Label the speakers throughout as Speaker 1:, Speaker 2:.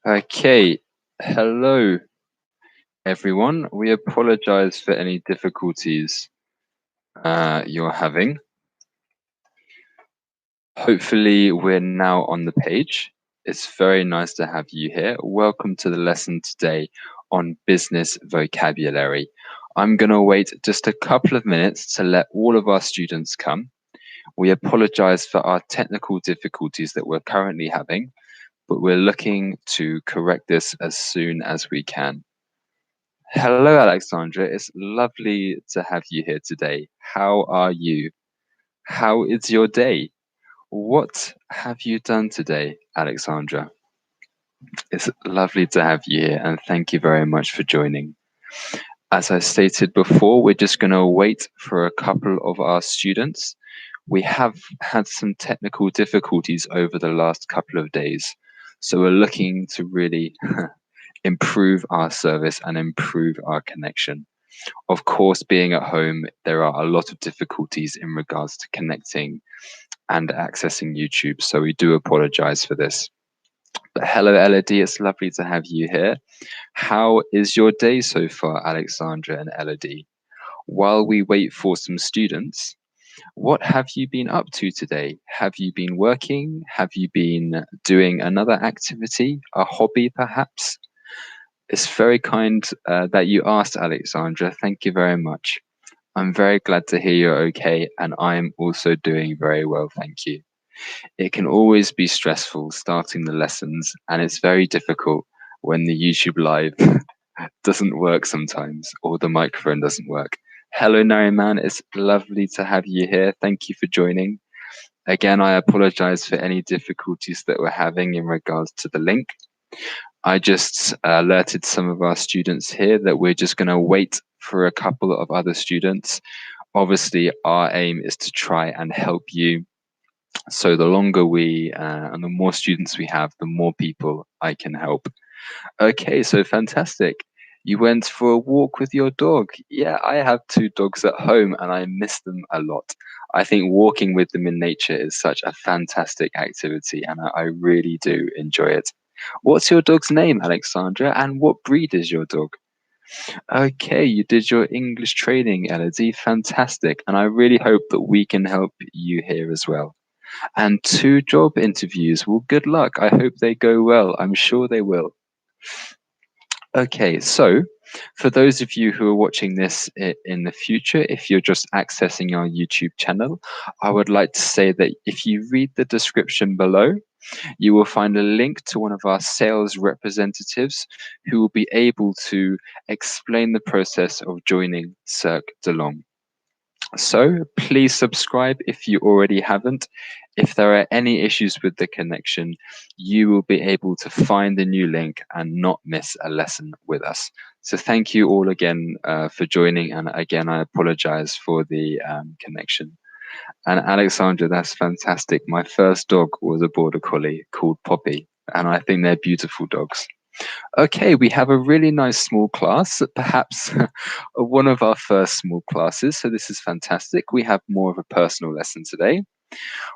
Speaker 1: Okay, hello everyone. We apologize for any difficulties you're having. Hopefully, we're now on the page. It's very nice to have you here. Welcome to the lesson today on business vocabulary. I'm going to wait just a couple of minutes to let all of our students come. We apologize for our technical difficulties that we're currently having, but we're looking to correct this as soon as we can. Hello, Alexandra. It's lovely to have you here today. How are you? How is your day? What have you done today, Alexandra? It's lovely to have you here, and thank you very much for joining. As I stated before, we're just going to wait for a couple of our students. We have had some technical difficulties over the last couple of days, so we're looking to really improve our service and improve our connection. Of course, being at home, there are a lot of difficulties in regards to connecting and accessing YouTube, so we do apologize for this. But hello, Elodie, it's lovely to have you here. How is your day so far, Alexandra and Elodie? While we wait for some students, what have you been up to today? Have you been working? Have you been doing another activity, a hobby perhaps? It's very kind that you asked, Alexandra. Thank you very much. I'm very glad to hear you're okay, and I'm also doing very well, thank you. It can always be stressful starting the lessons, and it's very difficult when the YouTube Live doesn't work sometimes, or the microphone doesn't work. Hello, Nariman. It's lovely to have you here. Thank you for joining. Again, I apologize for any difficulties that we're having in regards to the link. I just alerted some of our students here that we're just going to wait for a couple of other students. Obviously, our aim is to try and help you. So the longer we and the more students we have, the more people I can help. Okay, so fantastic. You went for a walk with your dog. Yeah, I have two dogs at home and I miss them a lot. I think walking with them in nature is such a fantastic activity and I really do enjoy it. What's your dog's name, Alexandra, and what breed is your dog? Okay, you did your English training, Elodie. Fantastic. And I really hope that we can help you here as well. And two job interviews. Well, good luck. I hope they go well. I'm sure they will. Okay, so for those of you who are watching this in the future, if you're just accessing our YouTube channel, I would like to say that if you read the description below, you will find a link to one of our sales representatives who will be able to explain the process of joining Cercle. So please subscribe if you already haven't. If there are any issues with the connection, you will be able to find the new link and not miss a lesson with us. So thank you all again for joining. And again, I apologize for the connection. And Alexandra, that's fantastic. My first dog was a border collie called Poppy, and I think they're beautiful dogs. Okay, we have a really nice small class, perhaps one of our first small classes. So this is fantastic. We have more of a personal lesson today.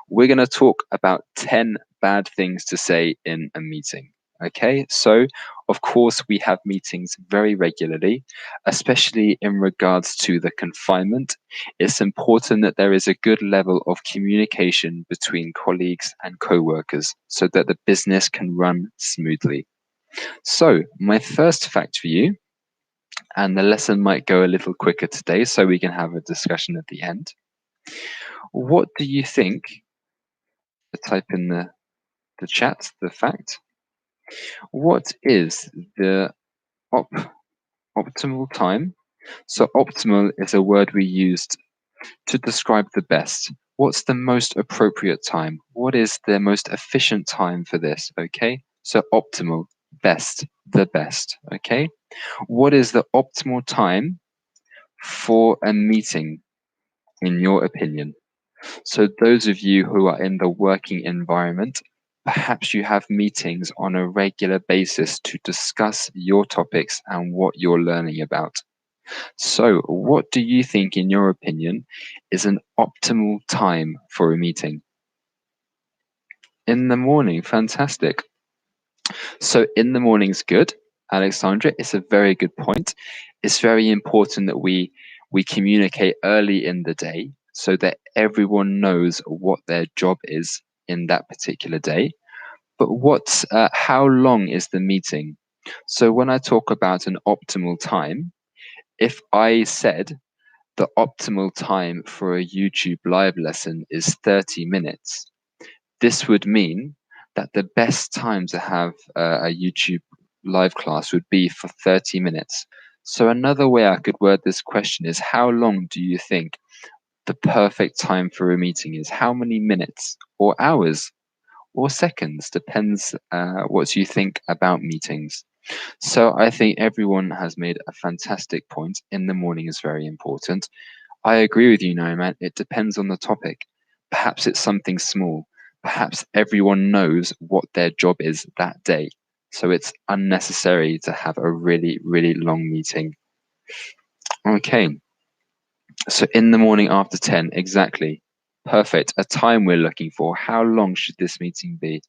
Speaker 1: We're going to talk about 10 bad things to say in a meeting. Okay, so of course, we have meetings very regularly, especially in regards to the confinement. It's important that there is a good level of communication between colleagues and co-workers so that the business can run smoothly. So, my first fact for you, and the lesson might go a little quicker today so we can have a discussion at the end. What do you think? Type in the chat the fact. What is the optimal time? So, optimal is a word we used to describe the best. What's the most appropriate time? What is the most efficient time for this? Okay, so optimal, best, the best. Okay. What is the optimal time for a meeting, in your opinion? So, those of you who are in the working environment, perhaps you have meetings on a regular basis to discuss your topics and what you're learning about. So, what do you think, in your opinion, is an optimal time for a meeting? In the morning, fantastic. So in the morning's good, Alexandra. It's a very good point. It's very important that we communicate early in the day so that everyone knows what their job is in that particular day. But how long is the meeting? So when I talk about an optimal time, if I said the optimal time for a YouTube live lesson is 30 minutes, this would mean that the best time to have a YouTube live class would be for 30 minutes. So another way I could word this question is, how long do you think the perfect time for a meeting is? How many minutes or hours or seconds? Depends what you think about meetings. So I think everyone has made a fantastic point. In the morning is very important. I agree with you, Nariman. It depends on the topic. Perhaps it's something small. Perhaps everyone knows what their job is that day. So it's unnecessary to have a really, really long meeting. Okay. So in the morning after 10, exactly. Perfect. A time we're looking for. How long should this meeting be?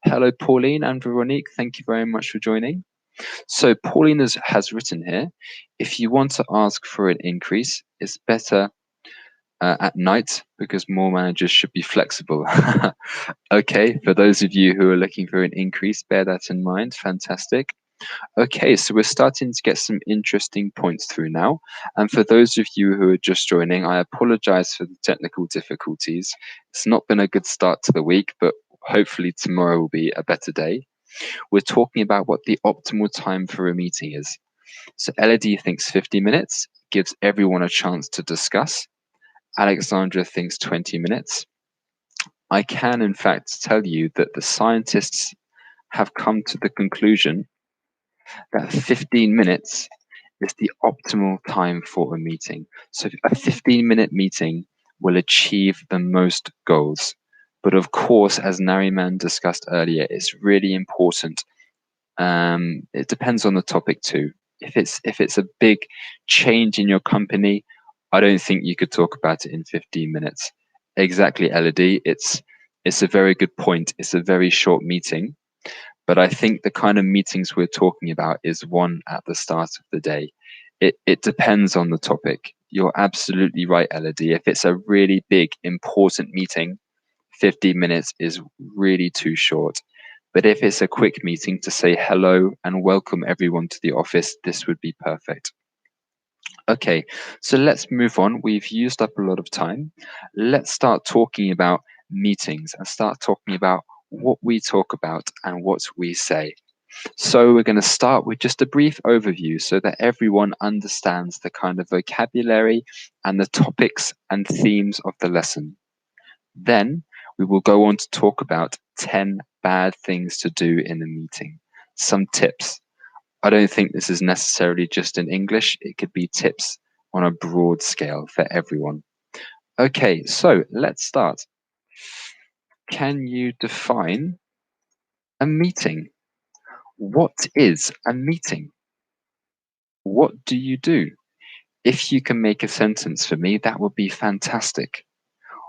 Speaker 1: Hello, Pauline and Veronique. Thank you very much for joining. So Pauline has written here, if you want to ask for an increase, it's better at night because more managers should be flexible. Okay, for those of you who are looking for an increase, bear that in mind. Fantastic. Okay, so we're starting to get some interesting points through now. And for those of you who are just joining, I apologize for the technical difficulties. It's not been a good start to the week, but hopefully tomorrow will be a better day. We're talking about what the optimal time for a meeting is. So Elodie thinks 50 minutes, gives everyone a chance to discuss. Alexandra thinks 20 minutes. I can, in fact, tell you that the scientists have come to the conclusion that 15 minutes is the optimal time for a meeting. So a 15-minute meeting will achieve the most goals. But of course, as Nariman discussed earlier, it's really important. It depends on the topic too. If it's a big change in your company, I don't think you could talk about it in 15 minutes. Exactly, Elodie. It's a very good point. It's a very short meeting, but I think the kind of meetings we're talking about is one at the start of the day. It depends on the topic. You're absolutely right, Elodie. If it's a really big, important meeting, 50 minutes is really too short. But if it's a quick meeting to say hello and welcome everyone to the office, this would be perfect. Okay, so let's move on. We've used up a lot of time. Let's start talking about meetings and start talking about what we talk about and what we say. So we're going to start with just a brief overview so that everyone understands the kind of vocabulary and the topics and themes of the lesson. Then we will go on to talk about 10 bad things to do in a meeting, some tips. I don't think this is necessarily just in English. It could be tips on a broad scale for everyone. Okay, so let's start. Can you define a meeting? What is a meeting? What do you do? If you can make a sentence for me, that would be fantastic.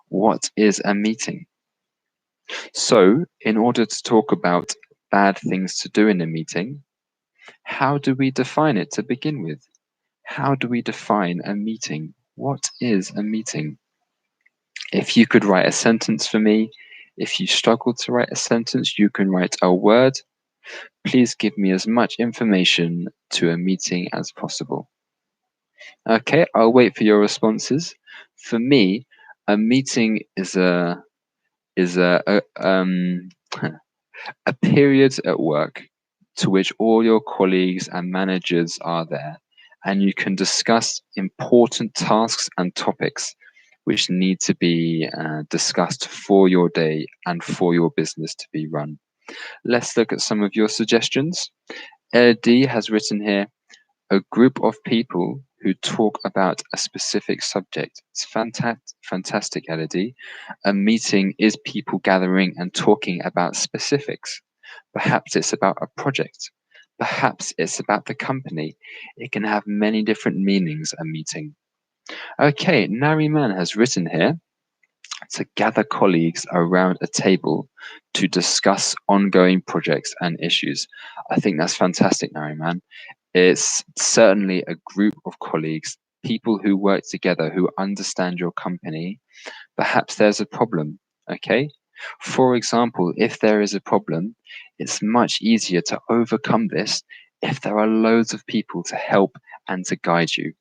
Speaker 1: What is a meeting? So, in order to talk about bad things to do in a meeting, how do we define it to begin with? How do we define a meeting? What is a meeting? If you could write a sentence for me, if you struggle to write a sentence, you can write a word. Please give me as much information to a meeting as possible. Okay, I'll wait for your responses. For me, a meeting is a a period at work to which all your colleagues and managers are there, and you can discuss important tasks and topics which need to be discussed for your day and for your business to be run. Let's look at some of your suggestions. D has written here, a group of people who talk about a specific subject. It's fantastic, Elodie. A meeting is people gathering and talking about specifics. Perhaps it's about a project. Perhaps it's about the company. It can have many different meanings, a meeting. Okay, Nariman has written here, to gather colleagues around a table to discuss ongoing projects and issues. I think that's fantastic, Nariman. It's certainly a group of colleagues, people who work together, who understand your company. Perhaps there's a problem, okay? For example, if there is a problem, it's much easier to overcome this if there are loads of people to help and to guide you.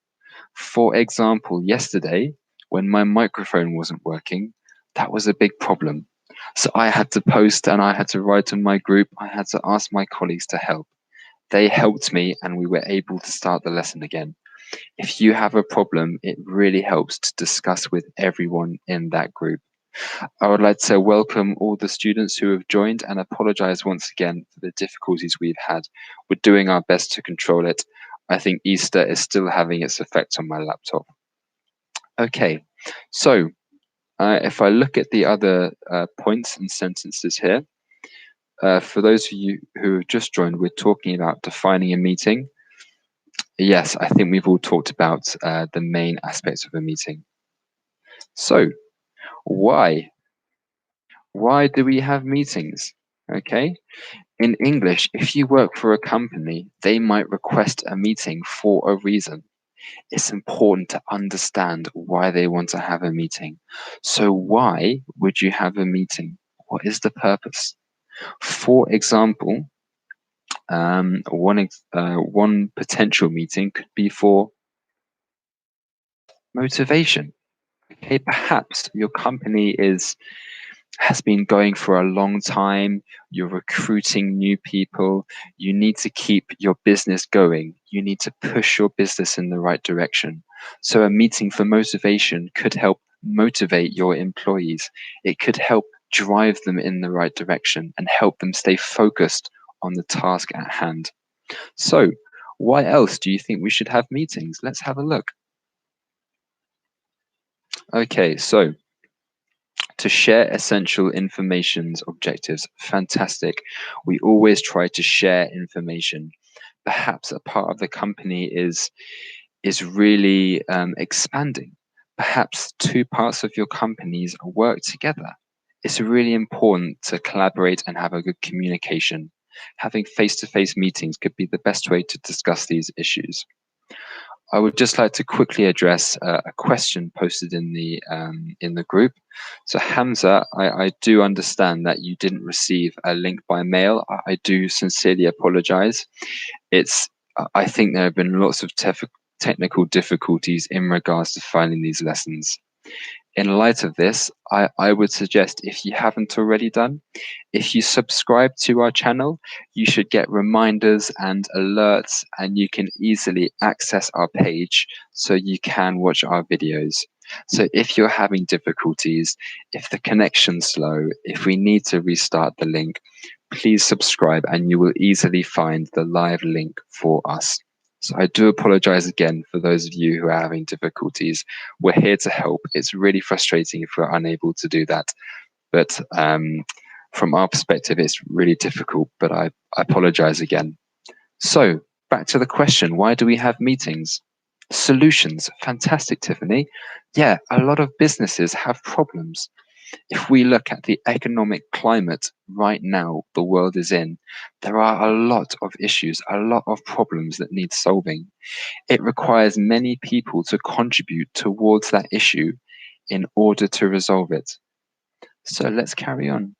Speaker 1: For example, yesterday, when my microphone wasn't working, that was a big problem. So I had to post and I had to write in my group. I had to ask my colleagues to help. They helped me and we were able to start the lesson again. If you have a problem, it really helps to discuss with everyone in that group. I would like to welcome all the students who have joined and apologize once again for the difficulties we've had. We're doing our best to control it. I think Easter is still having its effect on my laptop. Okay, so if I look at the other points and sentences here, for those of you who have just joined, we're talking about defining a meeting. Yes, I think we've all talked about the main aspects of a meeting. So, why? Why do we have meetings? Okay, in English, if you work for a company, they might request a meeting for a reason. It's important to understand why they want to have a meeting. So why would you have a meeting? What is the purpose? For example, one potential meeting could be for motivation. Okay, perhaps your company has been going for a long time. You're recruiting new people. You need to keep your business going. You need to push your business in the right direction. So a meeting for motivation could help motivate your employees. It could help drive them in the right direction and help them stay focused on the task at hand. So why else do you think we should have meetings? Let's have a look. Okay, so to share essential information's objectives. Fantastic. We always try to share information. Perhaps a part of the company is really expanding. Perhaps two parts of your companies work together. It's really important to collaborate and have a good communication. Having face-to-face meetings could be the best way to discuss these issues. I would just like to quickly address a question posted in the group. So Hamza, I do understand that you didn't receive a link by mail. I do sincerely apologize. I think there have been lots of technical difficulties in regards to finding these lessons. In light of this, I would suggest, if you haven't already done, if you subscribe to our channel, you should get reminders and alerts, and you can easily access our page so you can watch our videos. So if you're having difficulties, if the connection's slow, if we need to restart the link, please subscribe and you will easily find the live link for us. So I do apologize again for those of you who are having difficulties. We're here to help. It's really frustrating if we're unable to do that. But from our perspective, it's really difficult, but I apologize again. So back to the question, why do we have meetings? Solutions. Fantastic, Tiffany. Yeah, a lot of businesses have problems. If we look at the economic climate right now the world is in, there are a lot of issues, a lot of problems that need solving. It requires many people to contribute towards that issue in order to resolve it. So let's carry on.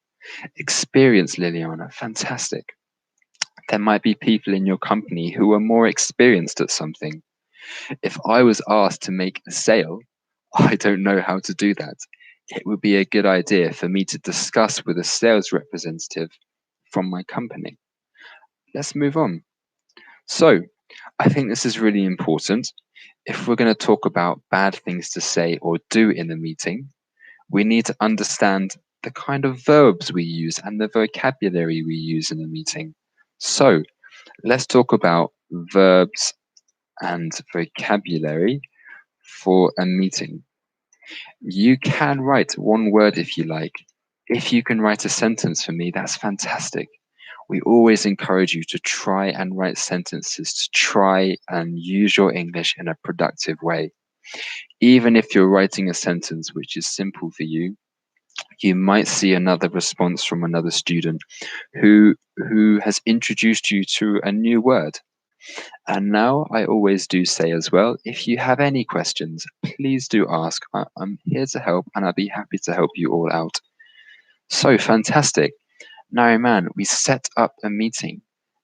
Speaker 1: Experience, Liliana, fantastic. There might be people in your company who are more experienced at something. If I was asked to make a sale, I don't know how to do that. It would be a good idea for me to discuss with a sales representative from my company. Let's move on. So I think this is really important. If we're going to talk about bad things to say or do in a meeting, we need to understand the kind of verbs we use and the vocabulary we use in a meeting. So let's talk about verbs and vocabulary for a meeting. You can write one word if you like. If you can write a sentence for me, that's fantastic. We always encourage you to try and write sentences, to try and use your English in a productive way. Even if you're writing a sentence which is simple for you, you might see another response from another student who has introduced you to a new word. And now I always do say as well, if you have any questions, please do ask. I'm here to help, and I'll be happy to help you all out. So fantastic. Now, man, we set up a meeting.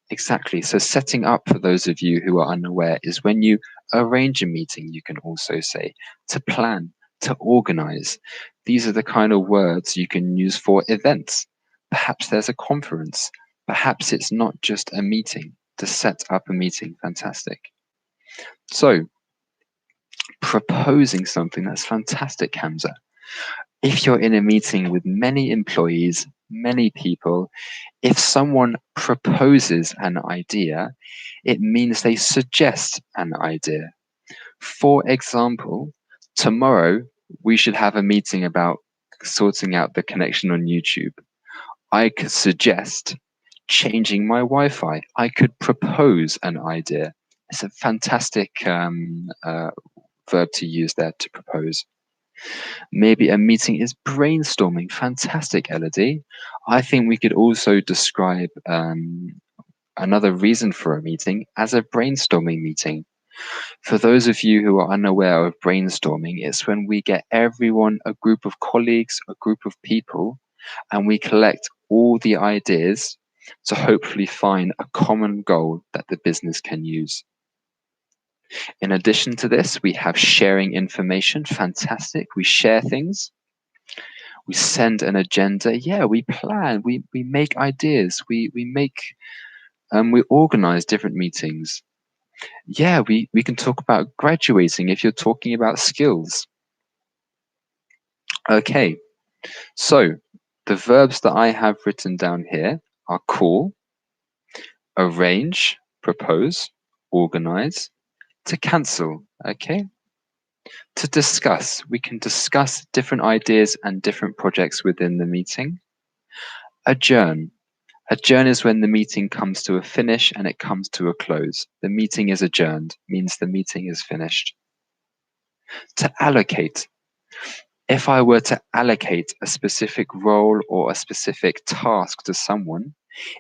Speaker 1: Exactly. So setting up, for those of you who are unaware, is when you arrange a meeting, you can also say, to plan, to organize. These are the kind of words you can use for events. Perhaps there's a conference. Perhaps it's not just a meeting. To set up a meeting, fantastic. So, proposing something, that's fantastic, Hamza. If you're in a meeting with many employees, many people, if someone proposes an idea, it means they suggest an idea. For example, tomorrow we should have a meeting about sorting out the connection on YouTube. I could suggest changing my Wi-Fi. I could propose an idea. It's a fantastic verb to use there, to propose. Maybe a meeting is brainstorming. Fantastic, Elodie. I think we could also describe another reason for a meeting as a brainstorming meeting. For those of you who are unaware of brainstorming, it's when we get everyone, a group of colleagues, a group of people, and we collect all the ideas to hopefully find a common goal that the business can use. In addition to this, we have sharing information. Fantastic. We share things. We send an agenda. Yeah, we plan. We make ideas. We organize different meetings. Yeah, we can talk about graduating if you're talking about skills. Okay, so the verbs that I have written down here are call, arrange, propose, organize, to cancel. Okay. To discuss, we can discuss different ideas and different projects within the meeting. Adjourn. Adjourn is when the meeting comes to a finish and it comes to a close. The meeting is adjourned, means the meeting is finished. To allocate. If I were to allocate a specific role or a specific task to someone,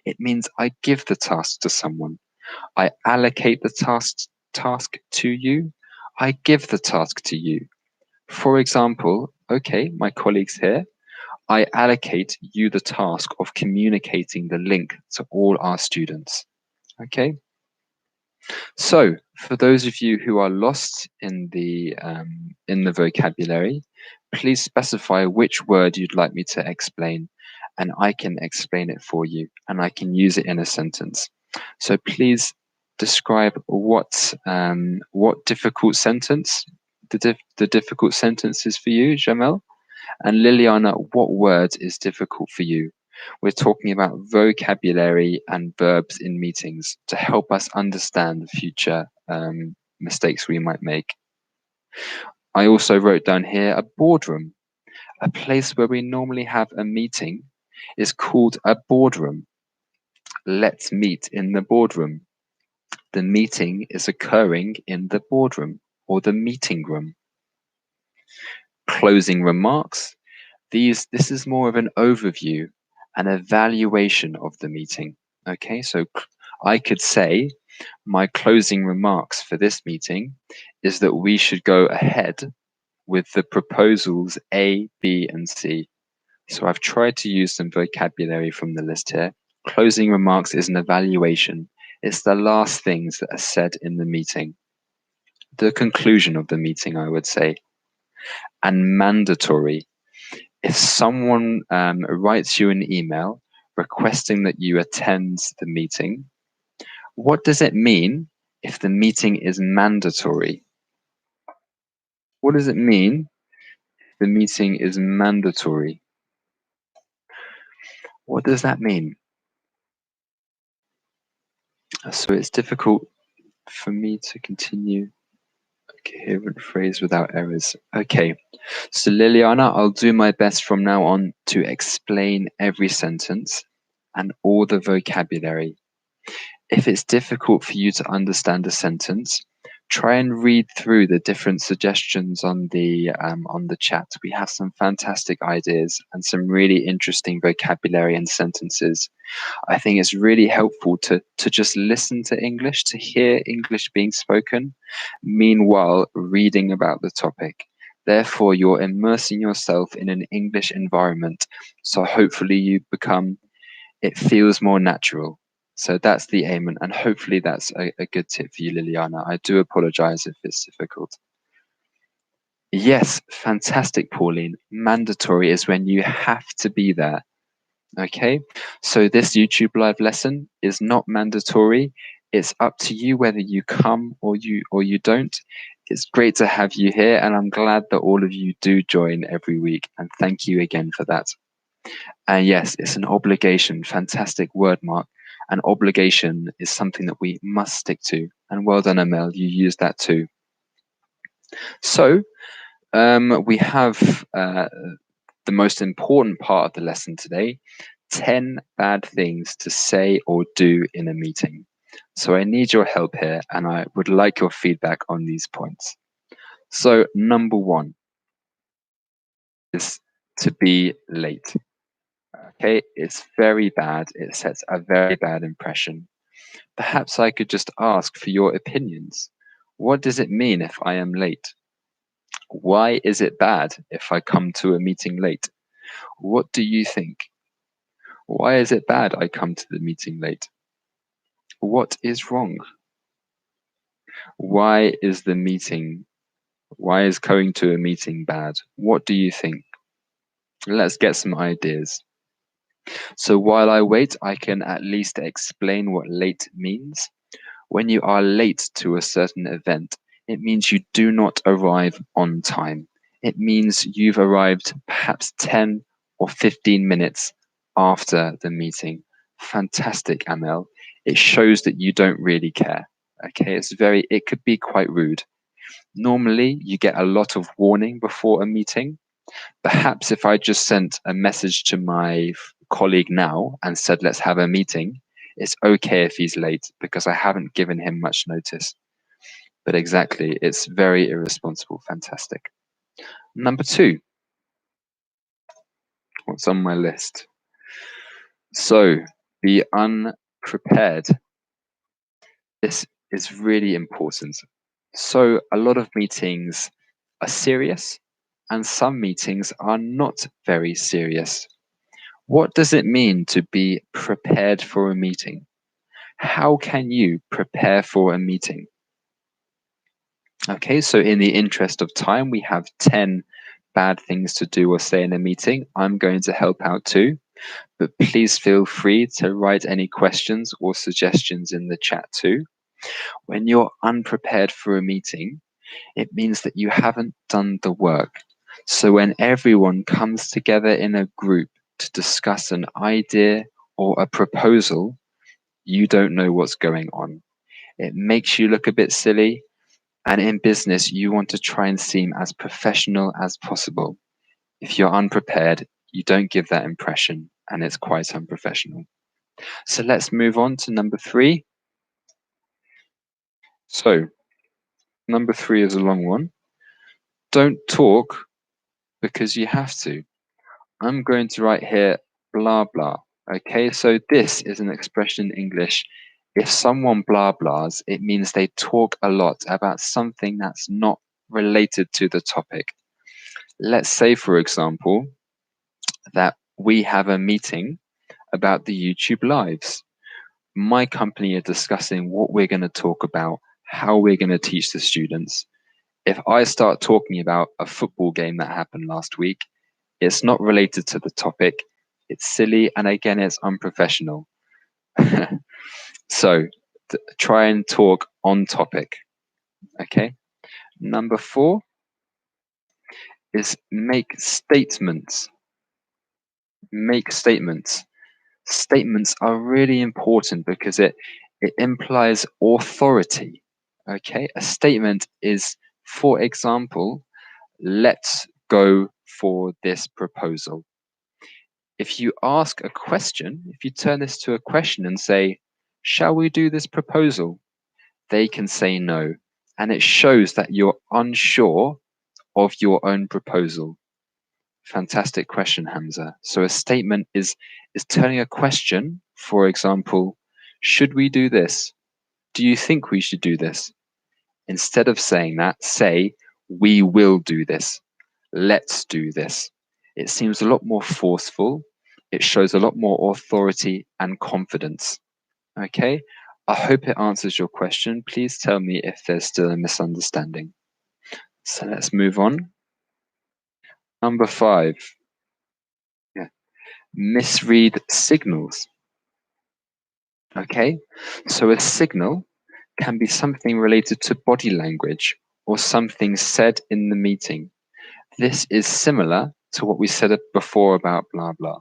Speaker 1: it means I give the task to someone. I allocate the task to you. I give the task to you. For example, okay, my colleagues here, I allocate you the task of communicating the link to all our students. Okay. So for those of you who are lost in the vocabulary, please specify which word you'd like me to explain, and I can explain it for you, and I can use it in a sentence. So please describe what difficult sentence, the difficult sentence is for you, Jamel. And Liliana, what word is difficult for you? We're talking about vocabulary and verbs in meetings to help us understand the future mistakes we might make. I also wrote down here a boardroom. A place where we normally have a meeting is called a boardroom. Let's meet in the boardroom. The meeting is occurring in the boardroom or the meeting room. Closing remarks. This is more of an overview, an evaluation of the meeting. Okay, so I could say my closing remarks for this meeting is that we should go ahead with the proposals A, B, and C. So I've tried to use some vocabulary from the list here. Closing remarks is an evaluation. It's the last things that are said in the meeting. The conclusion of the meeting, I would say. And mandatory. If someone writes you an email requesting that you attend the meeting, what does it mean if the meeting is mandatory? What does it mean if the meeting is mandatory? What does that mean? So it's difficult for me to continue a coherent phrase without errors. Okay, so Liliana, I'll do my best from now on to explain every sentence and all the vocabulary. If it's difficult for you to understand a sentence, Try and read through the different suggestions on the chat. We have some fantastic ideas and some really interesting vocabulary and sentences. I think it's really helpful to just listen to English, to hear English being spoken, meanwhile reading about the topic. Therefore, you're immersing yourself in an English environment, so hopefully it feels more natural. So that's the aim, and hopefully that's a good tip for you, Liliana. I do apologize if it's difficult. Yes, fantastic, Pauline. Mandatory is when you have to be there. Okay, so this YouTube live lesson is not mandatory. It's up to you whether you come or you don't. It's great to have you here, and I'm glad that all of you do join every week, and thank you again for that. And yes, it's an obligation. Fantastic word, Mark. An obligation is something that we must stick to. And well done, Amel, you used that too. So we have the most important part of the lesson today, 10 bad things to say or do in a meeting. So I need your help here, and I would like your feedback on these points. So number 1 is to be late. Okay, it's very bad. It sets a very bad impression. Perhaps I could just ask for your opinions. What does it mean if I am late? Why is it bad if I come to a meeting late? What do you think? Why is it bad I come to the meeting late? What is wrong? Why is going to a meeting bad? What do you think? Let's get some ideas. So while I wait, I can at least explain what late means. When you are late to a certain event, it means you do not arrive on time. It means you've arrived perhaps 10 or 15 minutes after the meeting. Fantastic, Amel. It shows that you don't really care. Okay, it could be quite rude. Normally, you get a lot of warning before a meeting. Perhaps if I just sent a message to my colleague now and said, let's have a meeting, it's okay if he's late because I haven't given him much notice. But exactly, it's very irresponsible. Fantastic. Number 2, what's on my list? So be unprepared. This is really important. So a lot of meetings are serious and some meetings are not very serious. What does it mean to be prepared for a meeting? How can you prepare for a meeting? Okay, so in the interest of time, we have 10 bad things to do or say in a meeting. I'm going to help out too, but please feel free to write any questions or suggestions in the chat too. When you're unprepared for a meeting, it means that you haven't done the work. So when everyone comes together in a group to discuss an idea or a proposal, you don't know what's going on. It makes you look a bit silly. And in business, you want to try and seem as professional as possible. If you're unprepared, you don't give that impression, and it's quite unprofessional. So let's move on to number 3. So number 3 is a long one. Don't talk because you have to. I'm going to write here blah blah. Okay, so this is an expression in English. If someone blah blahs, it means they talk a lot about something that's not related to the topic. Let's say, for example, that we have a meeting about the YouTube lives. My company are discussing what we're going to talk about, how we're going to teach the students. If I start talking about a football game that happened last week, it's not related to the topic, it's silly, and again, it's unprofessional. So try and talk on topic. Okay. Number 4 is make statements. Make statements. Statements are really important because it implies authority. Okay. A statement is, for example, let's go for this proposal. If you ask a question, if you turn this to a question and say, shall we do this proposal? They can say no, and it shows that you're unsure of your own proposal. Fantastic question, Hamza. So a statement is turning a question, for example, should we do this? Do you think we should do this? Instead of saying that, say, we will do this. Let's do this. It seems a lot more forceful. It shows a lot more authority and confidence. Okay, I hope it answers your question. Please tell me if there's still a misunderstanding. So let's move on. Number 5. Yeah. Misread signals. Okay, so a signal can be something related to body language or something said in the meeting. This is similar to what we said before about blah blah.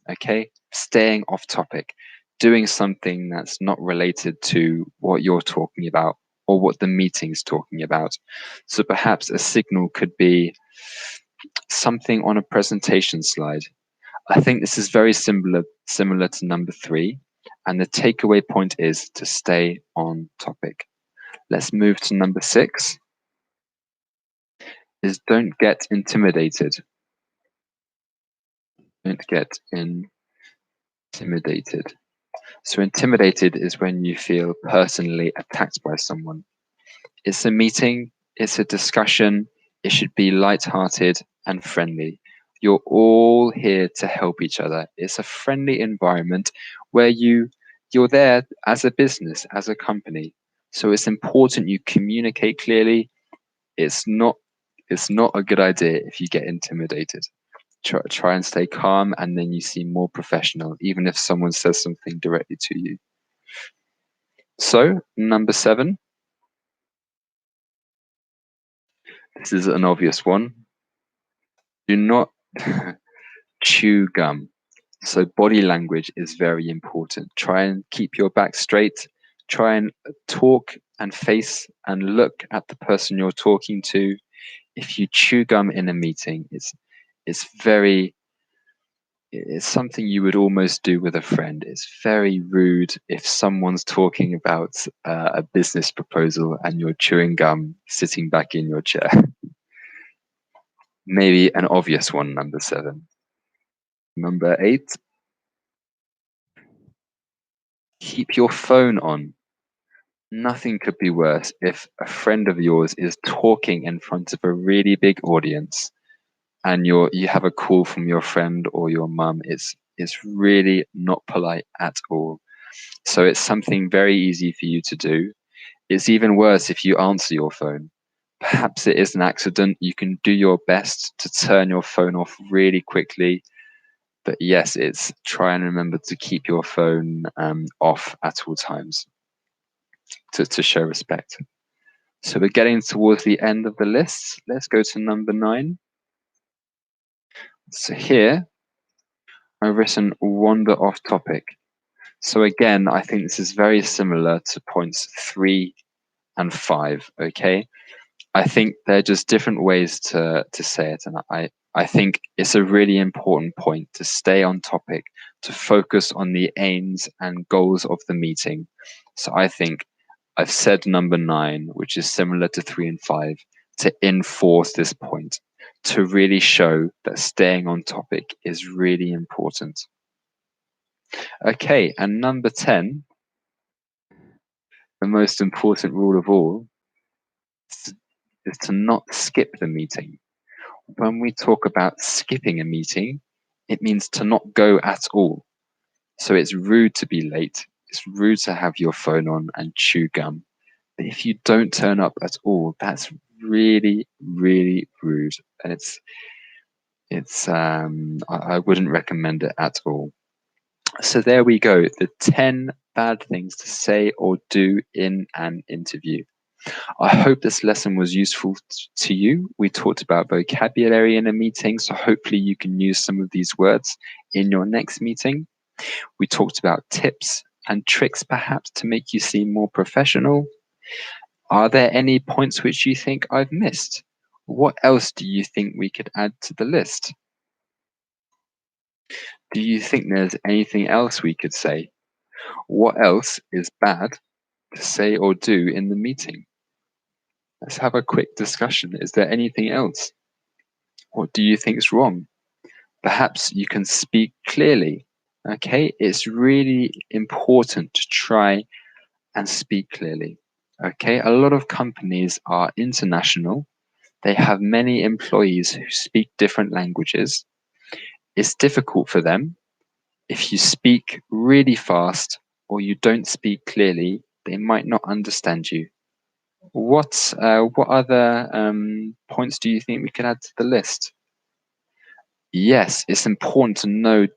Speaker 1: Okay, staying off topic, doing something that's not related to what you're talking about or what the meeting's talking about. So perhaps a signal could be something on a presentation slide. I think this is very similar to number 3, and the takeaway point is to stay on topic. Let's move to number 6. Is don't get intimidated. Don't get intimidated. So intimidated is when you feel personally attacked by someone. It's a meeting, it's a discussion, it should be light-hearted and friendly. You're all here to help each other. It's a friendly environment where you're there as a business, as a company. So it's important you communicate clearly. It's not a good idea if you get intimidated. Try and stay calm, and then you seem more professional, even if someone says something directly to you. So, number 7. This is an obvious one. Do not chew gum. So body language is very important. Try and keep your back straight. Try and talk and face and look at the person you're talking to. If you chew gum in a meeting, it's something you would almost do with a friend. It's very rude if someone's talking about a business proposal and you're chewing gum sitting back in your chair. Maybe an obvious one, number 7. Number 8, keep your phone on. Nothing could be worse if a friend of yours is talking in front of a really big audience and you have a call from your friend or your mum. It's really not polite at all. So it's something very easy for you to do. It's even worse if you answer your phone. Perhaps it is an accident. You can do your best to turn your phone off really quickly. But yes, it's try and remember to keep your phone off at all times to show respect. So we're getting towards the end of the list. Let's go to number 9. So here I've written wander off topic. So again, I think this is very similar to points 3 and 5. Okay, I think they're just different ways to say it, and I think it's a really important point to stay on topic, to focus on the aims and goals of the meeting. So I think I've said number 9, which is similar to 3 and 5, to enforce this point, to really show that staying on topic is really important. Okay, and number 10, the most important rule of all, is to not skip the meeting. When we talk about skipping a meeting, it means to not go at all. So it's rude to be late. It's rude to have your phone on and chew gum. But if you don't turn up at all, that's really, really rude. And I wouldn't recommend it at all. So there we go, the 10 bad things to say or do in an interview. I hope this lesson was useful to you. We talked about vocabulary in a meeting, so hopefully you can use some of these words in your next meeting. We talked about tips and tricks perhaps to make you seem more professional. Are there any points which you think I've missed? What else do you think we could add to the list? Do you think there's anything else we could say? What else is bad to say or do in the meeting? Let's have a quick discussion. Is there anything else? What do you think is wrong? Perhaps you can speak clearly. Okay, it's really important to try and speak clearly. Okay, a lot of companies are international. They have many employees who speak different languages. It's difficult for them. If you speak really fast or you don't speak clearly, they might not understand you. What other points do you think we could add to the list? Yes, it's important to know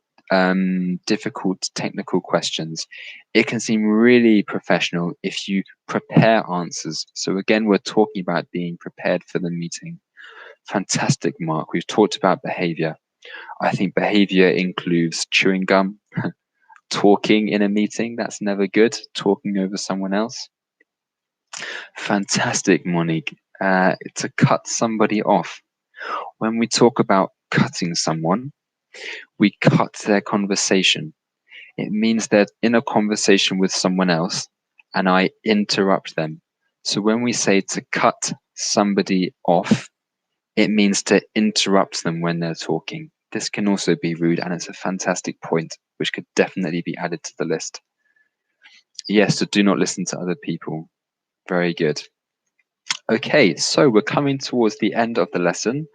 Speaker 1: difficult technical questions. It can seem really professional if you prepare answers. So again, we're talking about being prepared for the meeting. Fantastic, Mark. We've talked about behavior. I think behavior includes chewing gum, talking in a meeting. That's never good. Talking over someone else. Fantastic, Monique. To cut somebody off. When we talk about cutting someone, we cut their conversation. It means they're in a conversation with someone else and I interrupt them. So when we say to cut somebody off, it means to interrupt them when they're talking. This can also be rude, and it's a fantastic point, which could definitely be added to the list. Yes, so do not listen to other people. Very good. Okay, so we're coming towards the end of the lesson.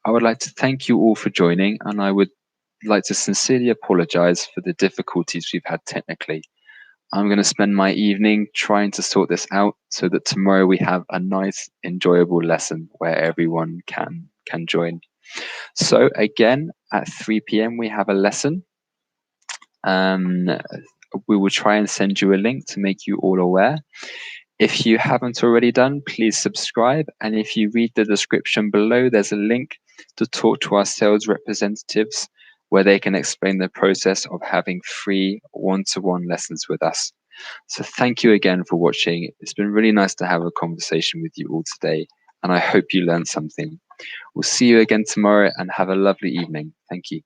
Speaker 1: I would like to thank you all for joining, and I would like to sincerely apologize for the difficulties we've had technically. I'm going to spend my evening trying to sort this out so that tomorrow we have a nice, enjoyable lesson where everyone can join. So again, at 3 p.m. we have a lesson. We will try and send you a link to make you all aware. If you haven't already done, please subscribe. And if you read the description below, there's a link to talk to our sales representatives where they can explain the process of having free one-to-one lessons with us. So thank you again for watching. It's been really nice to have a conversation with you all today, and I hope you learned something. We'll see you again tomorrow and have a lovely evening. Thank you.